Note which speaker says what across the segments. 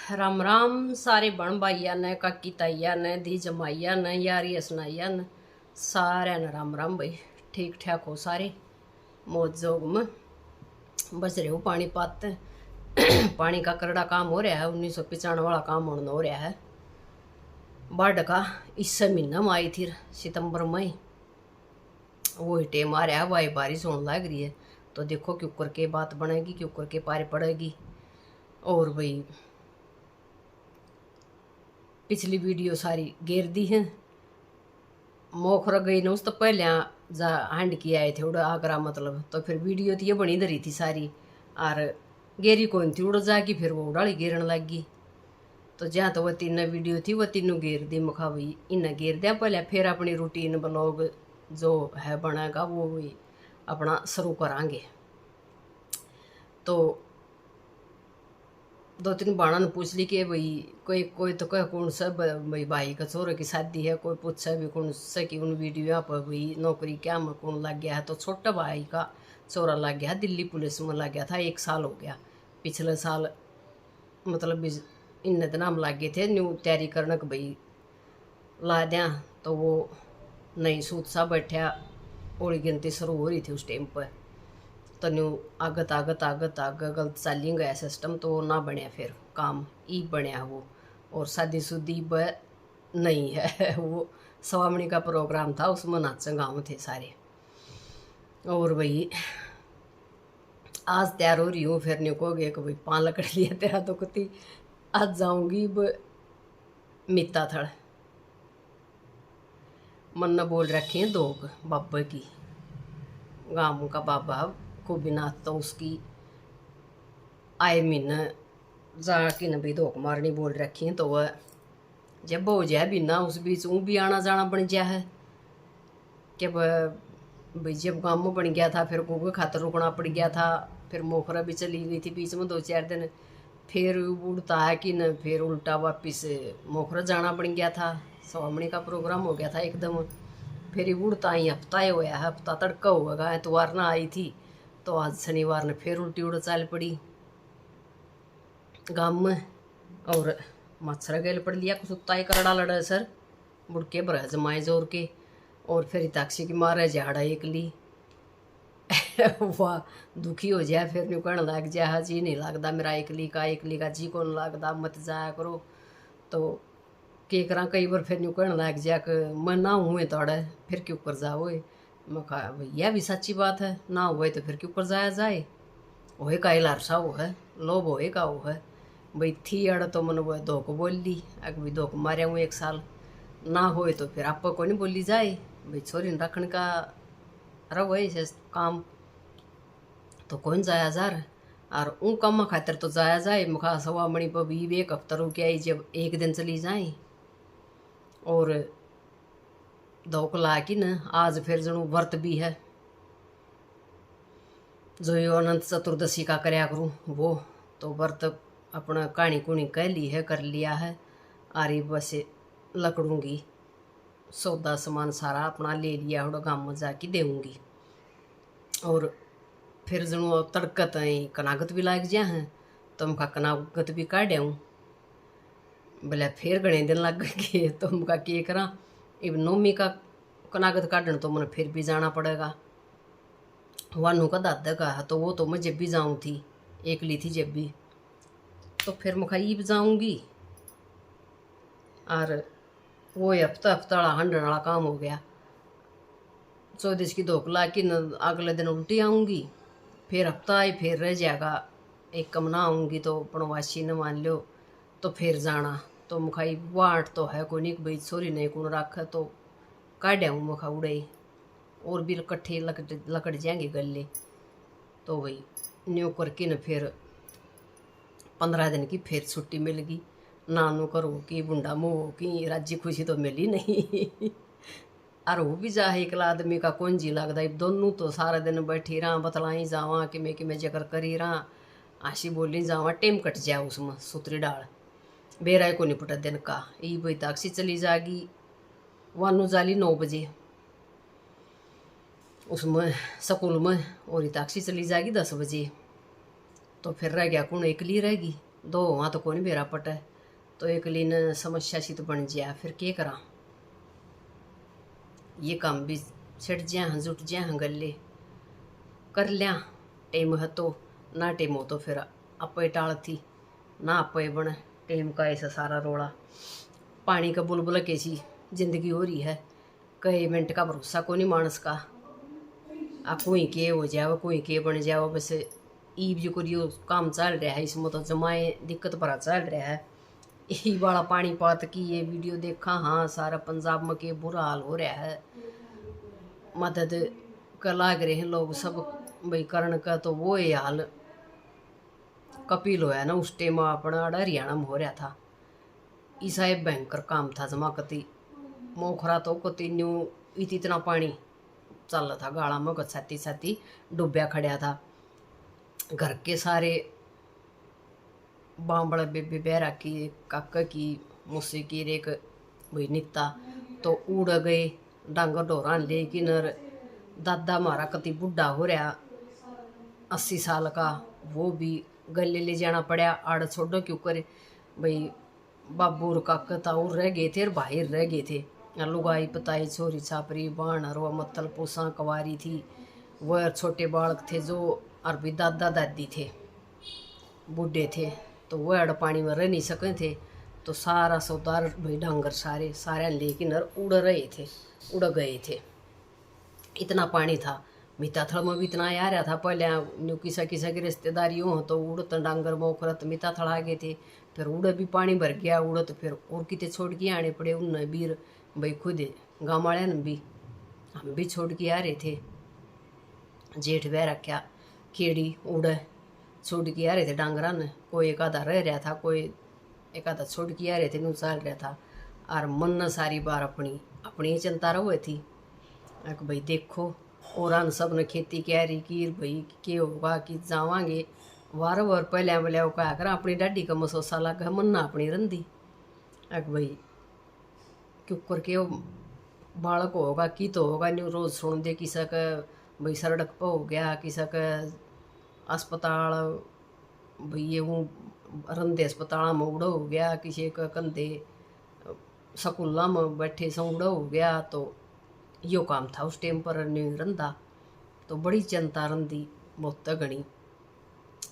Speaker 1: राम राम सारे बण भाइया ने काकी ताइया ने दी जमाइया ने यारी सुनाइया ने सारे ने राम राम भाई। ठीक ठाक हो सारे मौज जोग में बच रहे हो। पानी पाते पानी का करड़ा काम हो रहा है। 1995 वाला काम होना हो रहा है। बाढ़ का इस महीना में आई थी सितंबर में वही टेम आ रहा है। वाई बारिश होने लग रही है तो देखो क्यों करके बात बनेगी, क्यों करके पार पड़ेगी। और भाई पिछली वीडियो सारी घेर दी है। मोखर गई ना उस तो पहले जा हैंड किया आए थे उड़ा आगरा मतलब, तो फिर वीडियो तो ये बनी धरी थी सारी और गेरी कौन थी उड़ जागी। फिर वो उड़ाली गेरन लग गई तो जहाँ तो वह तीनों वीडियो थी वह तीनों घेर दी। मखा भाई इन्हें घेर दिया पहले, फिर अपनी रूटीन ब्लॉग जो है बनेगा वो भी अपना शुरू करांगे। तो दो तीन बाणा ने पूछ ली कि भाई कोई कोई तो कह कौन सा भाई भाई का छोरे की शादी है, कोई पूछा भी कौन सा कि उन वीडियो पर भाई नौकरी क्या में कौन लग गया है। तो छोटा भाई का छोरा लग गया दिल्ली पुलिस में लग गया था। 1 साल हो गया। पिछले साल मतलब इन नाम लग गए थे न्यू तैयारी करने के भाई ला दिया। तो वो नहीं सूत सा बैठा ओड़ी गिनती शुरू हो रही थी उस टाइम पर। तो न्यू आगत आगत आगत आगत गलत चाली गया सिस्टम तो ना बनया फिर काम ई बनया वो। और शादीशुदी ब नहीं है वो स्वामणी का प्रोग्राम था उसमें नाचे गाँव थे सारे। और भाई आज तैयार हो रही हूँ फिर न्यू को गए कि भाई पान लकड़ लिया तेरा तो कुत्ती आज जाऊंगी ब मीता थड़ मन ने बोल रखी है दोग बाबा की गाँव का बाबा गोपीनाथ। तो उसकी आए महीने जाके न भी धोख मारनी बोल रखी है। तो वह जब हो जाए बिना उस बीच ऊँ भी आना जाना बन गया है कि भाई जब गाँव में बन गया था फिर गोगे खातर रुकना पड़ गया था। फिर मोखरा भी चली गई थी बीच में 2-4 दिन। फिर उड़ता है कि न फिर उल्टा वापिस मोखरा जाना पड़ गया था। स्वामणी का प्रोग्राम हो गया था एकदम। फिर उड़ता ही हफ्ता ही होया है। हफ्ता तड़का होगा इतवार ना आई थी तो आज शनिवार ने फिर उल्टी उड़ चाल पड़ी गाँव में। और मच्छर गेल पड़ लिया कुछ उत्ता ही करड़ा लड़ा सर बुड़के भर जमाए जोर के। और फिर ताक्षी की मारे झाड़ा एक ली वाह दुखी हो जाए फिर न्यू कहने लग जाए जी नहीं लगता मेरा एकली का जी कौन लगता मत जाया करो। तो के करा कई बार फिर न्यू कहने लग जाए कि मैं ना हुए तोड़े फिर क्यों कर जाओ। मैं कहा भैया भी सच्ची बात है ना हुए तो फिर क्यों कर जाया जाए। वही का लारसा वो है लोभ होए का वो है भाई थी अड़ तो मन वो धोख बोल ली अगर भी धोख मारे हूँ 1 साल ना होए तो फिर आप को नहीं बोली जाए भाई छोरी रखने का रहो ऐसे काम तो कौन जाया जार। और ऊँ कम खातर तो जाया जाए मुखा सवा मणि पर भी 1 हफ्ता रुक आई जब 1 दिन चली जाए। और धोख ला कि न आज फिर जनू व्रत भी है जो यो अनंत चतुर्दशी का करया करूँ वो तो व्रत अपना कहानी कुणी कह ली है कर लिया है। आरी बस लकड़ूंगी सौदा सामान सारा अपना ले लिया और गाँव में जाके देऊँगी। और फिर जनो तड़कत कनागत भी लाग जा हैं तो उनका कनागत भी काट हूँ बोले फिर घने दिन लग गए। तो उनका के करा अब नौमी का कनागत काटन तो मन फिर भी जाना पड़ेगा। वानू का दादा का तो वो तो मैं जब भी जाऊँ थी एकली थी जब भी तो फिर मैं ईब जाऊँगी। और वो हफ्ता वाला हंडन वाला काम हो गया। 14 की धोख ला कि अगले दिन उल्टी आऊँगी फिर हफ्ता ही फिर रह जाएगा। एक कम ना आऊँगी तो पणवासी ने मान लो तो फिर जाना। तो मुखाई वाट तो है कोई नहीं भाई छोरी नहीं कौन रखा तो काढ़ हूँ मुखा उड़े और भी इकट्ठे लकड़ जाएंगे गले। तो भाई न्यू करके न फिर 15 दिन की फिर छुट्टी मिल गई। नानू करो कि बुंडा मुँह की राजी खुशी तो मिली नहीं और वो भी जा एकला आदमी का कौन जी लगता है। दोनों तो सारा दिन बैठी रहा बतलाई जावा कि मैं जकर करी रहा आशी बोली जावा टेम कट जाए उसमें सूत्री डाल बेराय को निपटा दिन का। ये भाई ताक्षी चली जाएगी वानू जाली 9 बजे उसमें स्कूल में और ताक्षी चली जाएगी 10 बजे। तो फिर रह गया कौन एकली रहेगी दो वहाँ तो कोई बेरा पटे तो एक लीन समस्या सी तो बन जाए, फिर के करा। ये काम भी छिड़ जाए हाँ जुट जाए हाँ गले कर लिया। टेम है तो ना टेम हो तो फिर अपे टाल थी ना अपे बने। टेम का ऐसा सारा रोड़ा, पानी का बुलबुल कैसी जिंदगी हो रही है। कई मिनट का भरोसा को नहीं मानस का। आ कोई के हो जाओ कोई के बन जाओ, बस ईब जो करियो काम चल रहा है इसमें तो जमाए दिक्कत भरा चल रहा है। यही वाला पानीपत की ये वीडियो देखा, हाँ सारा पंजाब में के बुरा हाल हो रहा है। मदद कर लाग रहे हैं लोग सब भाई करण का, तो वो ये हाल कपिल होया ना उस टाइम अपना हरियाणा में हो रहा था। ईसा एक भयंकर काम था जमाकती मोखरा तो कति न्यू इतना पानी चल रहा था गाड़ा में छाती छाती डूबया खड़ा था। घर के सारे बांबड़ बेबे बेरा की काका की मुस्से की रेक वही निकता तो उड़ गए डांगर ढोरान लेकिन दादा हमारा कति बुढ़ा हो रहा 80 साल का, वो भी गले ले जाना पड़ा। आड़ छोड़ो क्यों करे भाई बाबू और काका था और रह गए थे और बाहर रह गए थे। लुगाई पताई छोरी छापरी बाण और वह मतल पोसा कवारी थी, वह छोटे बालक थे जो और भी दादा दादी थे बूढ़े थे, तो वह अड़ पानी में रह नहीं सके थे। तो सारा सौदार भाई डांगर सारे सारे लेकिन उड़ रहे थे उड़ गए थे। इतना पानी था मिता थड़ में भी इतना आ रहा था। पहले न्यू किसा किसा की रिश्तेदारी हो तो उड़त डांगर मोखरत मिता थड़ आ गए थे, फिर उड़ भी पानी भर गया उड़त, फिर और कितने छोड़ के आने पड़े उन बीर भाई खुद गाँव वाले ने भी, हम भी छोड़ के आ रहे थे। जेठ बह रखा खेड़ी उड़ छोड़ के आ रहे थे डांगरा ने, कोई एक आधा रह रहा था कोई एक आधा छोड़ के आ रहे थे नू चल रहा था। और मन न सारी बार अपनी अपनी चिंता रहे थी कि भाई देखो और अन सब ने खेती क्यारी की भाई के होगा कि जावांगे वार वार पहले बोले क्या कर अपनी डाडी का मसोसा लगा मन्ना अपनी रंदी अक भाई क्यों करके बालक होगा की तो होगा नहीं रोज सुन दे किसा का भाई सड़क पर हो गया किसा का अस्पताल भाई ये वो रंदे अस्पताल में उड़ा हो गया, किसी का कंधे स्कूलों में बैठे से उड़ा हो गया। तो यो काम था उस टाइम पर नहीं रंदा, तो बड़ी चिंता रंदी बहुत घनी।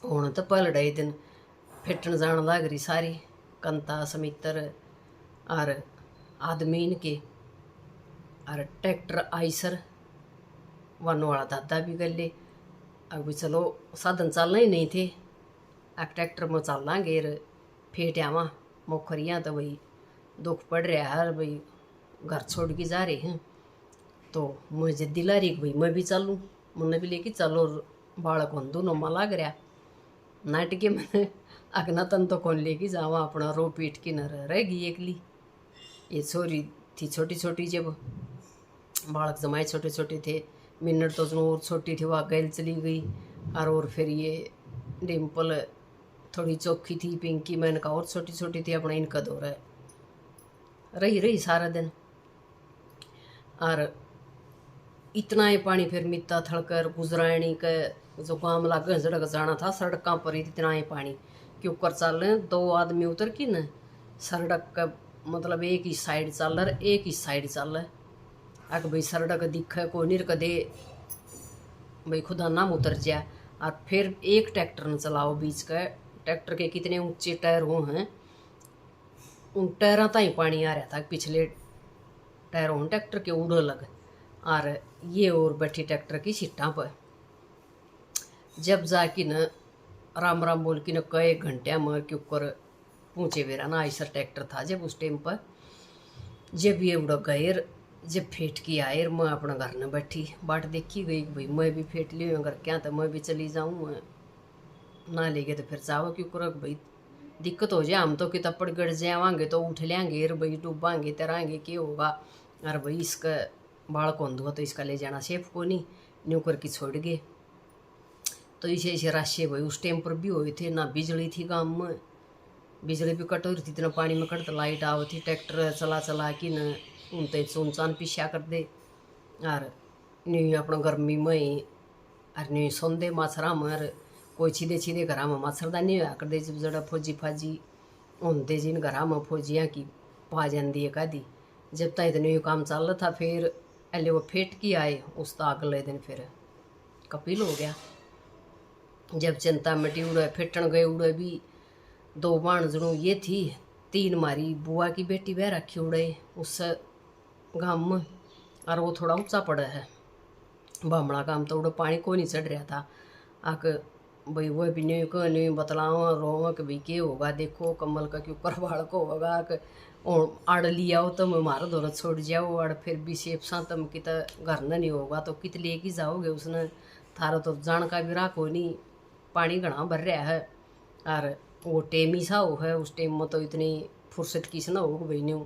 Speaker 1: हूँ तो पलड़े दिन फिटन जान लग रही सारी कंता समित्र और आदमीन के और ट्रैक्टर आइसर वन वाला दादा भी गले। अब भी चलो साधन चलना ही नहीं थे, आ ट्रैक्टर में चलना गेर फेट आवा मोखरियाँ तो भाई दुख पड़ रहा है भाई घर छोड़ के जा रहे हैं। तो मुझे दिला रही भाई मैं भी चलूँ, मुन्ने भी लेके चलो बालक हों दोनों में लग रहा नाटके मैंने अगना तन तो कौन लेके जावा अपना रो पीट के न रह गई एकली। ये छोरी थी छोटी छोटी, जब बालक जमाए छोटे छोटे थे मिनट तो जो और छोटी थी वह गैल चली गई। और फिर ये डिम्पल थोड़ी चौखी थी पिंकी मैंने कहा और छोटी छोटी थी अपना इनका दो रही सारा दिन। और इतना ही पानी फिर मित्ता थड़कर गुजराणी के जो काम लाग सड़क जाना था सड़कों पर इतना ही पानी क्यों कर चल रहे हैं। दो आदमी उतर की न सड़क का मतलब एक ही साइड चल रहा एक ही साइड चल रहा है। अगर भाई सड़क दिखे को निरक दे भाई खुदा नाम उतर जाए। और फिर एक ट्रैक्टर न चलाओ बीच का, ट्रैक्टर के कितने ऊंचे टायर हो हैं उन टायरों तक पानी आ रहा था, पिछले टायर हों ट्रैक्टर के उड़ लग। और ये और बैठी ट्रैक्टर की सीटा पर जब जाके न राम राम बोल के न कई घंटे मर के ऊपर पहुँचे वेरा ना आइसर ट्रैक्टर था जब उस टाइम पर। जब ये उड़ गए जब फेट की आए मैं अपना घर न बैठी बाट देखी गई भाई मैं भी फेट ली घर क्या तो मैं भी चली जाऊँ ना लेगे तो फिर जाओ क्यों कर भाई दिक्कत हो जाए। हम तो कि तपड़ गड़ जावांगे तो उठ लेंगे भाई डूबांगे तराएंगे क्या होगा। और भाई इसका बाल कौन धुआ तो इसका ले जाना सेफ को नहीं न्यू करके छोड़ गए। तो इसे ऐसे राशि भाई उस टाइम पर भी हुए थे ना बिजली थी गाँव में, बिजली भी कट हो रही थी इतना पानी में कट लाइट आओ थी ट्रैक्टर चला चला कि न उन तो सुनसान पीछा कर दे। और न्यू अपना गर्मी में और न्यू सौंदे माछरा मर कोई छीदे छीदे घर में मच्छरदानी होया कर दे, जब जड़ा फौजी फाजी होंदे जिन घर में फौजियाँ की पा जाती है कादी। जब तक इतने काम चल रहा था, फिर अले वो फेटकी आए, उस अगले दिन फिर कपिल हो गया। जब चिंता मिटी उड़े फेटन गए, उड़े भी 2 भाणजड़ों ये थी, 3 मारी बुआ की बेटी बह रखी उड़े उस गाँव में, और वो थोड़ा ऊंचा पड़ा है बामड़ा काम, तो उड़े पानी को नहीं चढ़ रहा था। आक भाई वो भी नहीं बतलाओ रो कि भाई क्या होगा, देखो कमल का क्यों करवाड़ को होगा, आड़ लिया हो तुम मारो दौलत छोड़ जाओ, और फिर भी सेप सा तुम कित घर न नहीं होगा तो कित लेके जाओगे उसने, थारा तो जान का भी राख हो नहीं, पानी घना भर रहा है, और वो टेम ही सा हो है, उस टेम में तो इतनी फुर्सत किस ना हो भाई न्यू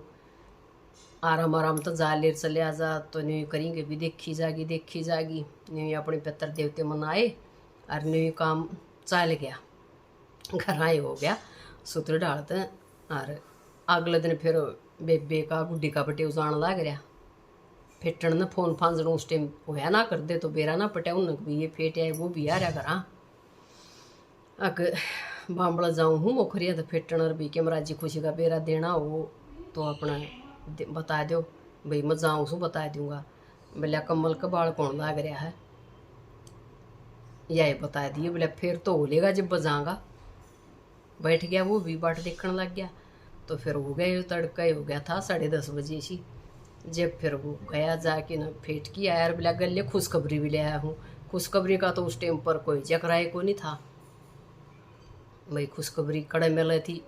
Speaker 1: आराम आराम तो जा ले चले आ जा, तो न्यू करेंगे भी देखी जागी न्यू अपने पितर देवते मनाए, और न्यू काम चल गया, घर आए हो गया सूत्र डालते। और अगले दिन फिर बेबे का गुड्डी का पटे उजान लग रहा, फेटन ने फोन फांजड़ों उस टाइम होया ना कर दे, तो बेरा ना पटा उन भी ये फेट आए, वो भी आ रहा घर अक बांबड़ा जाऊँ हूँ मोखरिया, तो फेटन और भी के मराजी खुशी का बेरा देना हो तो अपना बता दो भाई, मैं जाऊँ सू बता दूंगा। बोलिया कमल का बाल कौन लग रहा है, यही बता दिए। बोले फिर तो हो लेगा जब बजाऊँगा। बैठ गया वो भी बाट देखने लग गया, तो फिर हो गए तड़का ही हो गया था 10:30 बजे सी। जब फिर वो गया जाके ना फेट की आया, बोला गले खुशखबरी भी ले आया हूँ। खुशखबरी का तो उस टाइम पर कोई जकराए को नहीं था भाई, खुशखबरी कड़े मिले थी,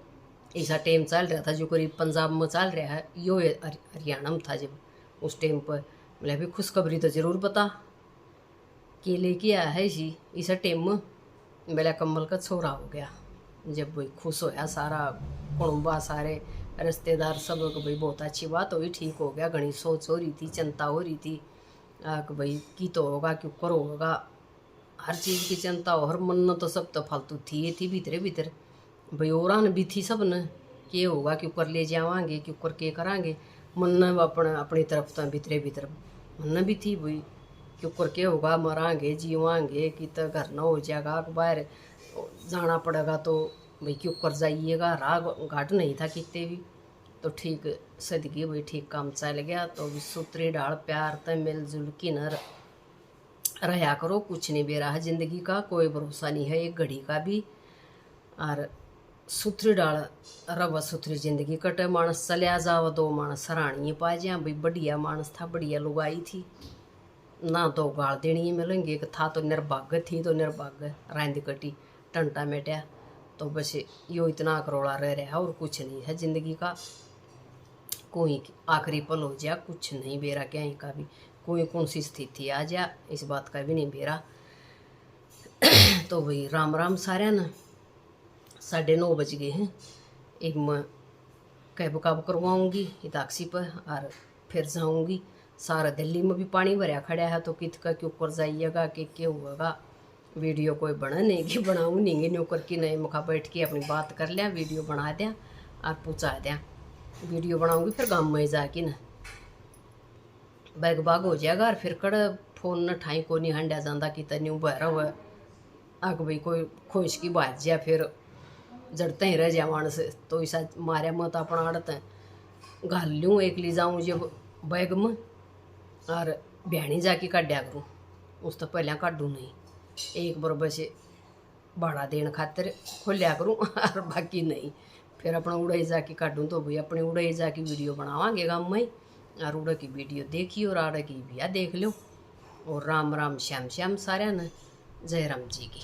Speaker 1: ऐसा टाइम चल रहा था जो करीब पंजाब में चल रहा है, यो हरियाणा में था जब उस टाइम पर। बोला भी खुशखबरी तो ज़रूर पता के लेके आया है जी इस टाइम में। बोला कमल का छोरा हो गया। जब भाई खुश होया सारा कुणबा, सारे रिश्तेदार सब को भाई बहुत अच्छी बात हुई, ठीक हो गया। घनी सोच हो रही थी, चिंता हो रही थी कि भाई की तो होगा क्यों करो होगा, हर चीज़ की चिंता हो, हर मन तो सब तो फालतू थी भीतरे भीतर भाई, और भी थी सब ने के होगा क्यों कर ले जावांगे, क्यों कर के करांगे, मन अपनी तरफ तो भीतरे भीतर मन भी थी भाई क्यों कर के होगा, मरांगे जीवांगे कि तो घर न हो जाएगा, बाहर जाना पड़ेगा तो भाई क्यों कर जाइएगा, राह घाट नहीं था कितने भी। तो ठीक सदगी भाई ठीक काम चल गया। तो सूत्री डाल प्यार त मिलजुल की न रहा करो, कुछ नहीं बेरा है जिंदगी का, कोई भरोसा नहीं है एक घड़ी का भी। और सूत्री डाल रवा सूत्री जिंदगी कटे, मानस चलिया जाओ 2 मानस सराहनीय पा जाए भाई, बढ़िया मानस था, बढ़िया लुगाई थी ना, तो गाल देनी मिलेंगे कि था तो निर्भाग्य थी, तो निर्भाग्य रांद कटी टंटा मेटा। तो बस यो इतना करोड़ा रह रहा है और कुछ नहीं है जिंदगी का, कोई आखिरी पल हो जाए कुछ नहीं बेरा क्या का भी, कोई कौन सी स्थिति आ जा इस बात का भी नहीं बेरा। तो भाई राम राम सारे न, 9:30 बज गए हैं। एक मैं कैब काब करवाऊँगी ताक्सी पर और फिर जाऊँगी। सारा दिल्ली में भी पानी भरा खड़ा है, तो कित का क्यों कर जाइएगा कि क्या होगा। वीडियो कोई बना नहीं कि बनाऊँ नहीं न्यू करके नहीं, मुखा बैठ के अपनी बात कर लिया, वीडियो बना दें और पहुँचा दें। वीडियो बनाऊँगी फिर गाँव में जाके न बैग बाग हो जाएगा, और फिर कड़ फोन न ठाई को नहीं हंडा जाता कि तन्यू बहरा हुआ आग भाई कोई खोज की बात जा, फिर जड़ते ही रह जा मानस। तो ऐसा मारे मत अपना आड़त घाल लूँ एक ली जाऊँ जब बैग में, और बहनी जाके काटा करूँ, उस तो पहले काटूँ नहीं, एक बार बस भाड़ा देने खातिर खोलिया करूँ और बाकी नहीं फिर अपना उड़ाई जाके काटूँ। तो भाई अपनी उड़ाई जाके वीडियो बनावांगे गाँव में, और उड़ा की वीडियो देखिए और आड़ा की भी देख लो। और राम राम श्याम श्याम सारे न, जय राम जी की।